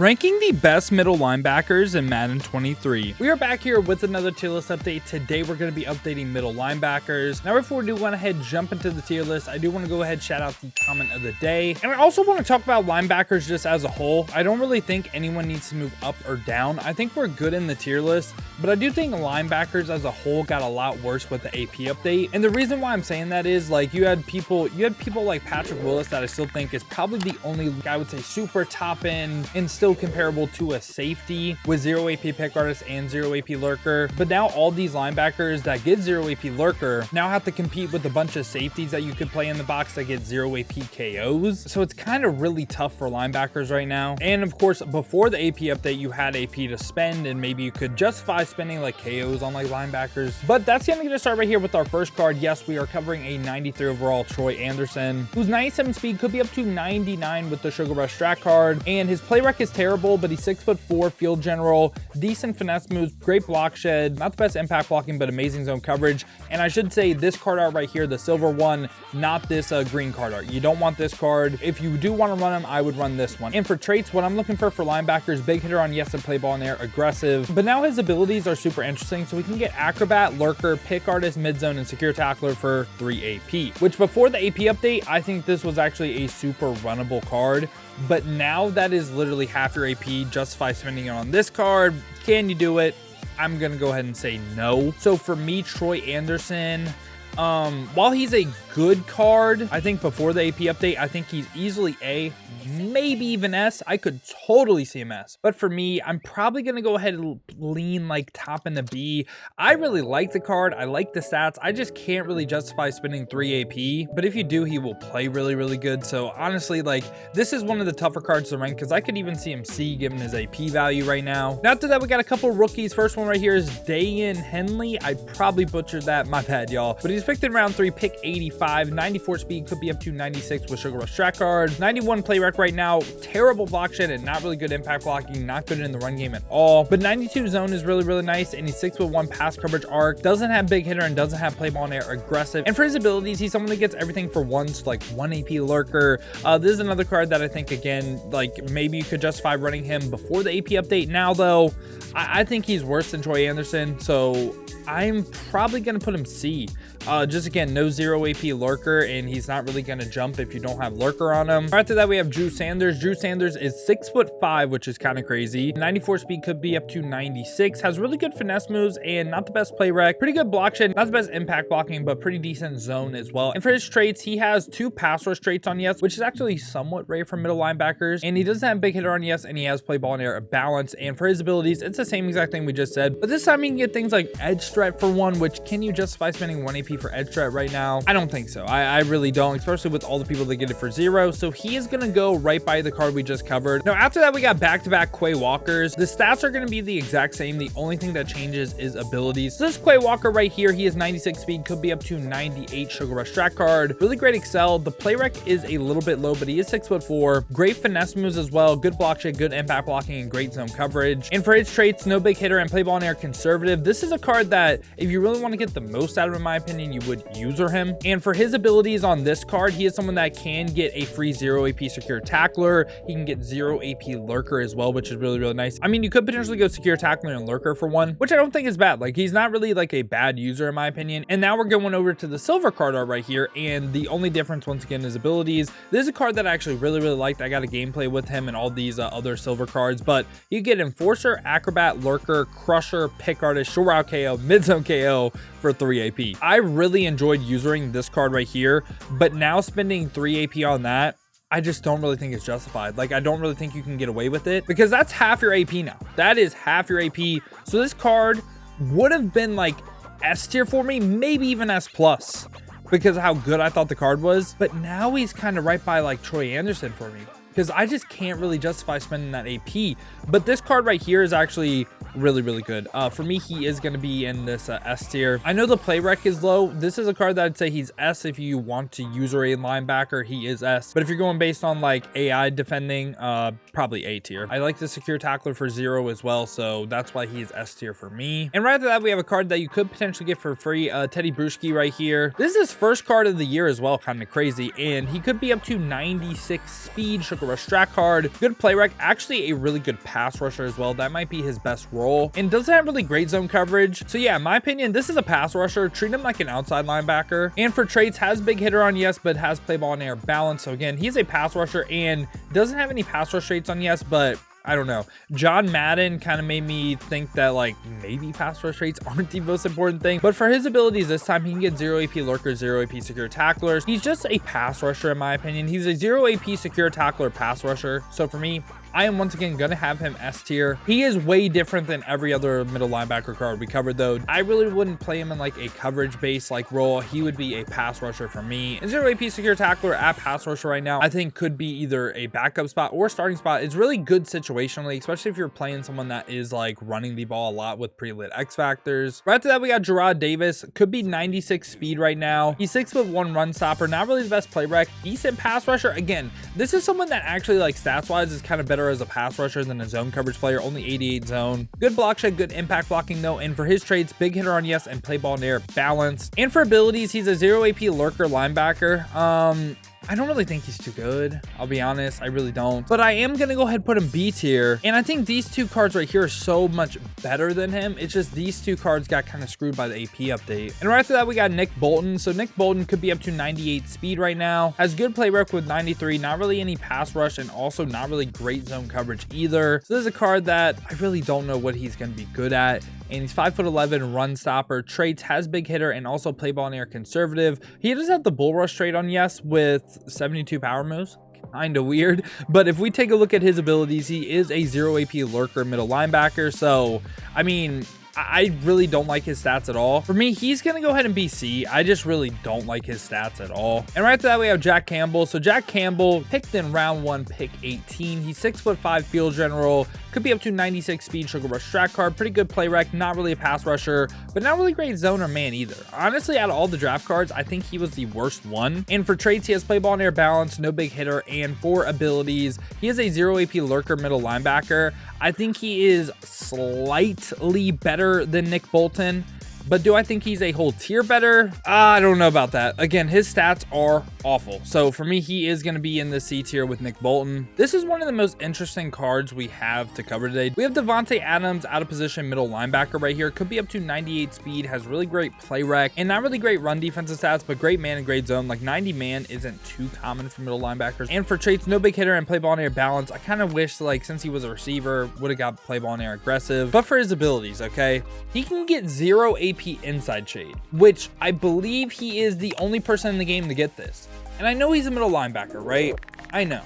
Ranking the best middle linebackers in Madden 23. We are back here with another tier list update. Today we're going to be updating middle linebackers. Now before we do want to head jump into the tier list, I do want to go ahead shout out the comment of the day. And I also want to talk about linebackers just as a whole. I don't really think anyone needs to move up or down. I think we're good in the tier list, but I do think linebackers as a whole got a lot worse with the AP update. And the reason why I'm saying that is like you had people like Patrick Willis that I still think is probably the only guy I would say super top end and still comparable to a safety with 0 AP pick artist and 0 AP lurker. But now all these linebackers that get 0 AP lurker now have to compete with a bunch of safeties that you could play in the box that get 0 AP KOs. So it's kind of really tough for linebackers right now. And of course, before the AP update, you had AP to spend and maybe you could justify spending like KOs on like linebackers. But that's going to start right here with our first card. Yes, we are covering a 93 overall Troy Anderson, whose 97 speed could be up to 99 with the Sugar Rush strat card. And his play rec is terrible, but he's 6'4", field general, decent finesse moves, great block shed, not the best impact blocking, but amazing zone coverage. And I should say this card art right here, the silver one, not this green card art. You don't want this card. If you do want to run him, I would run this one. And for traits, what I'm looking for linebackers, big hitter on yes and play ball in there, aggressive. But now his abilities are super interesting. So we can get acrobat, lurker, pick artist, mid zone, and secure tackler for 3 AP, which before the AP update, I think this was actually a super runnable card. But now that is literally half your AP. Justify spending it on this card. Can you do it? I'm going to go ahead and say no. So for me, Troy Anderson, while he's a good card, I think before the AP update, I think he's easily A, maybe even S. I could totally see him S. But for me, I'm probably going to go ahead and lean like top in the B. I really like the card. I like the stats. I just can't really justify spending 3 AP. But if you do, he will play really, really good. So honestly, like this is one of the tougher cards to rank because I could even see him C given his AP value right now. Now after that, we got a couple rookies. First one right here is Dayan Henley. I probably butchered that. My bad, y'all. But he's picked in round 3, pick 85, 94 speed, could be up to 96 with Sugar Rush strat card, 91 play rec right now, terrible block shed and not really good impact blocking, not good in the run game at all. But 92 zone is really, really nice, and he's 6'1" pass coverage arc, doesn't have big hitter and doesn't have play ball in air, aggressive. And for his abilities, he's someone that gets everything for once, like 1 AP lurker. This is another card that I think, again, like maybe you could justify running him before the AP update. Now though, I think he's worse than Troy Anderson, so I'm probably going to put him C. Just again, no 0 AP lurker, and he's not really going to jump if you don't have lurker on him. After that, we have Drew Sanders. Drew Sanders is 6'5", which is kind of crazy. 94 speed, could be up to 96. Has really good finesse moves and not the best play rec. Pretty good block shed, not the best impact blocking, but pretty decent zone as well. And for his traits, he has 2 pass rush traits on yes, which is actually somewhat rare for middle linebackers. And he doesn't have big hitter on yes, and he has play ball in air balance. And for his abilities, it's the same exact thing we just said. But this time you can get things like edge threat for 1, which can you justify spending 1 AP for edge threat right now? I don't think so. I really don't, especially with all the people that get it for 0. So he is going to go right by the card we just covered. Now after that, we got back-to-back Quay Walkers. The stats are going to be the exact same. The only thing that changes is abilities. So this Quay Walker right here, he has 96 speed, could be up to 98 Sugar Rush strat card. Really great excel. The play rec is a little bit low, but he is 6'4". Great finesse moves as well. Good block shed, good impact blocking, and great zone coverage. And for his traits, no big hitter and play ball in air, conservative. This is a card that if you really want to get the most out of him, in my opinion, you would user him. And for his abilities on this card, he is someone that can get a free 0 AP secure tackler. He can get 0 AP lurker as well, which is really, really nice. I mean, you could potentially go secure tackler and lurker for 1, which I don't think is bad. Like, he's not really like a bad user in my opinion. And now we're going over to the silver card art right here. And the only difference once again is abilities. This is a card that I actually really, really liked. I got a gameplay with him and all these other silver cards, but you get enforcer, acrobat, lurker, crusher, pick artist, short route KO, mid zone KO for 3 AP. I really enjoyed using this card right here, but now spending 3 AP on that, I just don't really think it's justified. Like, I don't really think you can get away with it because that's half your AP now. That is half your AP. So this card would have been like S tier for me, maybe even S plus because of how good I thought the card was. But now he's kind of right by like Troy Anderson for me because I just can't really justify spending that AP. But this card right here is actually really, really good. For me, he is going to be in this S tier. I know the play rec is low. This is a card that I'd say he's S if you want to user a linebacker. He is S. But if you're going based on like AI defending, probably A tier. I like the secure tackler for 0 as well, so that's why he's S tier for me. And right after that, we have a card that you could potentially get for free, Teddy Bruschi right here. This is his first card of the year as well, kind of crazy, and he could be up to 96 speed, sugar rush strat card, good play rec, actually a really good pass rusher as well. That might be his best role, and doesn't have really great zone coverage. So yeah, in my opinion, this is a pass rusher. Treat him like an outside linebacker. And for traits, has big hitter on yes, but has play ball in air balance. So again, he's a pass rusher and doesn't have any pass rush traits on yes, but I don't know. John Madden kind of made me think that like maybe pass rush rates aren't the most important thing, but for his abilities this time, he can get 0 AP lurker, 0 AP secure tacklers. He's just a pass rusher in my opinion. He's a 0 AP secure tackler pass rusher. So for me, I am once again going to have him S tier. He is way different than every other middle linebacker card we covered though. I really wouldn't play him in like a coverage based like role. He would be a pass rusher for me. And 0 AP secure tackler at pass rusher right now, I think could be either a backup spot or starting spot. It's really good situationally, especially if you're playing someone that is like running the ball a lot with pre-lit X factors. Right after that, we got Gerard Davis. Could be 96 speed right now. He's 6'1" run stopper. Not really the best play rec. Decent pass rusher. Again, this is someone that actually like stats wise is kind of better as a pass rusher than a zone coverage player. Only 88 zone. Good block shed, good impact blocking though. And for his traits, big hitter on yes and play ball in air balance. And for abilities, he's a 0 AP lurker linebacker. I don't really think he's too good. I'll be honest. I really don't. But I am going to go ahead and put him B tier. And I think these two cards right here are so much better than him. It's just these two cards got kind of screwed by the AP update. And right after that, we got Nick Bolton. So Nick Bolton could be up to 98 speed right now. Has good play rec with 93. Not really any pass rush and also not really great zone coverage either. So this is a card that I really don't know what he's going to be good at. And he's 5'11", run stopper, traits, has big hitter, and also play ball in air conservative. He does have the bull rush trait on yes with 72 power moves. Kind of weird, but if we take a look at his abilities, he is a 0 AP lurker middle linebacker. So, I mean, I really don't like his stats at all. For me, he's going to go ahead and be C. I just really don't like his stats at all. And right after that, we have Jack Campbell. So Jack Campbell picked in round 1, pick 18. He's 6'5" field general. Could be up to 96 speed, sugar rush strat card. Pretty good play rec. Not really a pass rusher, but not really great zone or man either. Honestly, out of all the draft cards, I think he was the worst one. And for traits, he has play ball in air balance, no big hitter. And for abilities, he is a 0 AP lurker middle linebacker. I think he is slightly better than Nick Bolton. But do I think he's a whole tier better? I don't know about that. Again, his stats are awful. So for me, he is going to be in the C tier with Nick Bolton. This is one of the most interesting cards we have to cover today. We have Devonta Adams, out of position middle linebacker right here. Could be up to 98 speed, has really great play rec, and not really great run defensive stats, but great man and great zone. Like 90 man isn't too common for middle linebackers. And for traits, no big hitter and play ball in air balance. I kind of wish, like, since he was a receiver, would have got play ball in air aggressive. But for his abilities, okay, he can get 0 AP inside shade, which I believe he is the only person in the game to get this. And I know he's a middle linebacker, right? I know.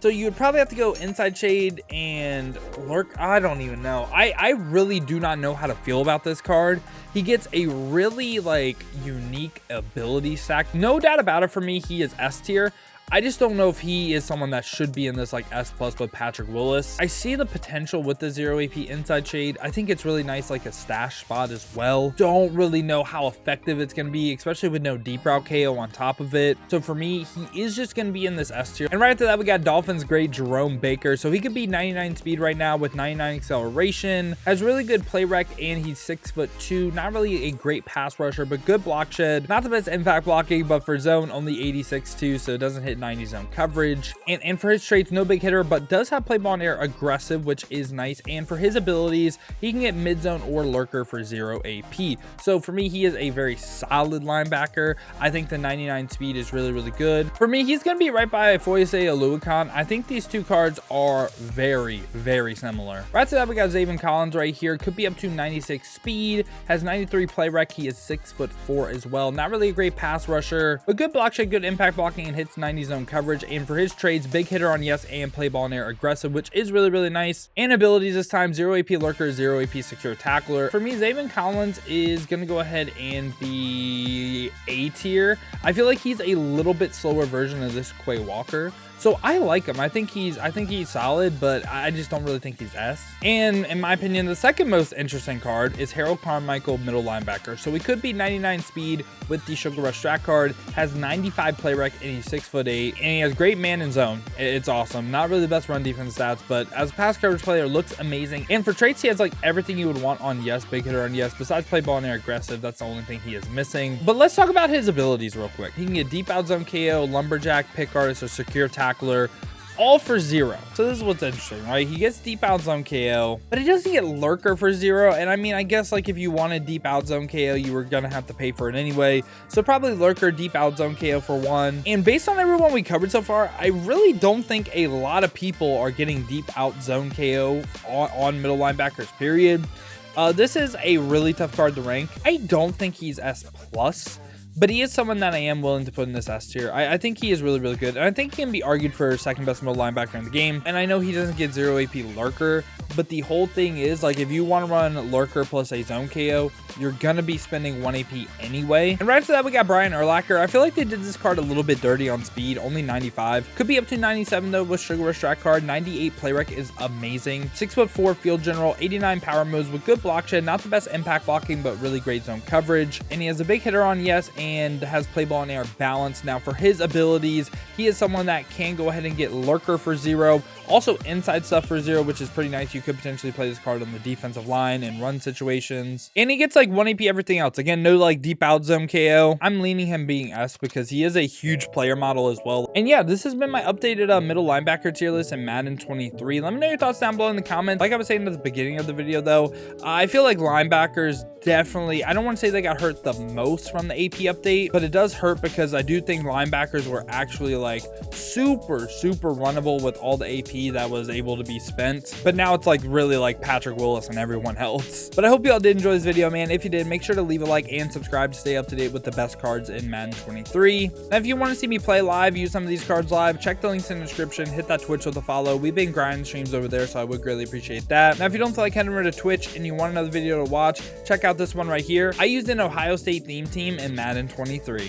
So you would probably have to go inside shade and lurk. I don't even know. I really do not know how to feel about this card. He gets a really like unique ability stack. No doubt about it, for me, he is S tier. I just don't know if he is someone that should be in this like S+ with Patrick Willis. I see the potential with the 0 AP inside shade. I think it's really nice, like a stash spot as well. Don't really know how effective it's going to be, especially with no deep route KO on top of it. So for me, he is just going to be in this S tier. And right after that, we got Dolphins great Jerome Baker. So he could be 99 speed right now with 99 acceleration. Has really good play rec, and he's 6'2". Not really a great pass rusher, but good block shed. Not the best impact blocking, but for zone, only 86 too, so it doesn't hit 90 zone coverage. And for his traits, no big hitter, but does have play ball in air aggressive, which is nice. And for his abilities, he can get mid zone or lurker for 0 AP. So for me, he is a very solid linebacker. I think the 99 speed is really, really good. For me, he's going to be right by Foyce Oluokun. I think these two cards are very, very similar. Right after that, we got Xavier Collins right here. Could be up to 96 speed, has 93 play rec. He is 6'4" as well. Not really a great pass rusher, but good block shed, good impact blocking, and hits 90 zone coverage, and for his trades, big hitter on yes and play ball in air aggressive, which is really nice. And abilities this time, 0 AP lurker, 0 AP secure tackler. For me, Xavier Collins is going to go ahead and be A tier. I feel like he's a little bit slower version of this Quay Walker. So I like him. I think he's solid, but I just don't really think he's S. And in my opinion, the second most interesting card is Harold Carmichael, middle linebacker. So we could be 99 speed with the Sugar Rush strat card, has 95 play rec, and he's 6'8", and he has great man and zone. It's awesome. Not really the best run defense stats, but as a pass coverage player, looks amazing. And for traits, he has like everything you would want on yes, big hitter on yes, besides play ball in air aggressive. That's the only thing he is missing. But let's talk about his abilities real quick. He can get deep out zone KO, lumberjack, pick artist, or secure tackler, all for 0. So this is what's interesting, right? He gets deep out zone KO, but he doesn't get lurker for 0. And I mean, I guess like if you wanted deep out zone KO, you were gonna have to pay for it anyway. So probably lurker, deep out zone KO for 1. And based on everyone we covered so far, I really don't think a lot of people are getting deep out zone KO on middle linebackers, period. This is a really tough card to rank. I don't think he's S+. But he is someone that I am willing to put in this S tier. I think he is really good. And I think he can be argued for second best middle linebacker in the game. And I know he doesn't get 0 AP lurker, but the whole thing is like if you want to run lurker plus a zone KO, you're going to be spending 1 AP anyway. And right after that, we got Brian Urlacher. I feel like they did this card a little bit dirty on speed, only 95. Could be up to 97 though with Sugar Rush strat card. 98 play rec is amazing. 6'4" field general, 89 power moves with good block shed. Not the best impact blocking, but really great zone coverage. And he has a big hitter on yes and has play ball in air balance. Now for his abilities, he is someone that can go ahead and get lurker for 0. Also inside stuff for 0, which is pretty nice. You could potentially play this card on the defensive line and run situations. And he gets like 1 AP everything else. Again, no like deep out zone KO. I'm leaning him being S because he is a huge player model as well. And yeah, this has been my updated middle linebacker tier list in Madden 23. Let me know your thoughts down below in the comments. Like I was saying at the beginning of the video though, I feel like linebackers definitely, I don't want to say they got hurt the most from the AP update, but it does hurt because I do think linebackers were actually like super runnable with all the AP that was able to be spent. But now it's like really like Patrick Willis and everyone else. But I hope you all did enjoy this video, man. If you did, make sure to leave a like and subscribe to stay up to date with the best cards in Madden 23. Now, if you want to see me play live, use some of these cards live, check the links in the description, hit that Twitch with a follow. We've been grinding streams over there, so I would greatly appreciate that. Now, if you don't feel like heading over to Twitch and you want another video to watch, check out this one right here. I used an Ohio State theme team in Madden 23.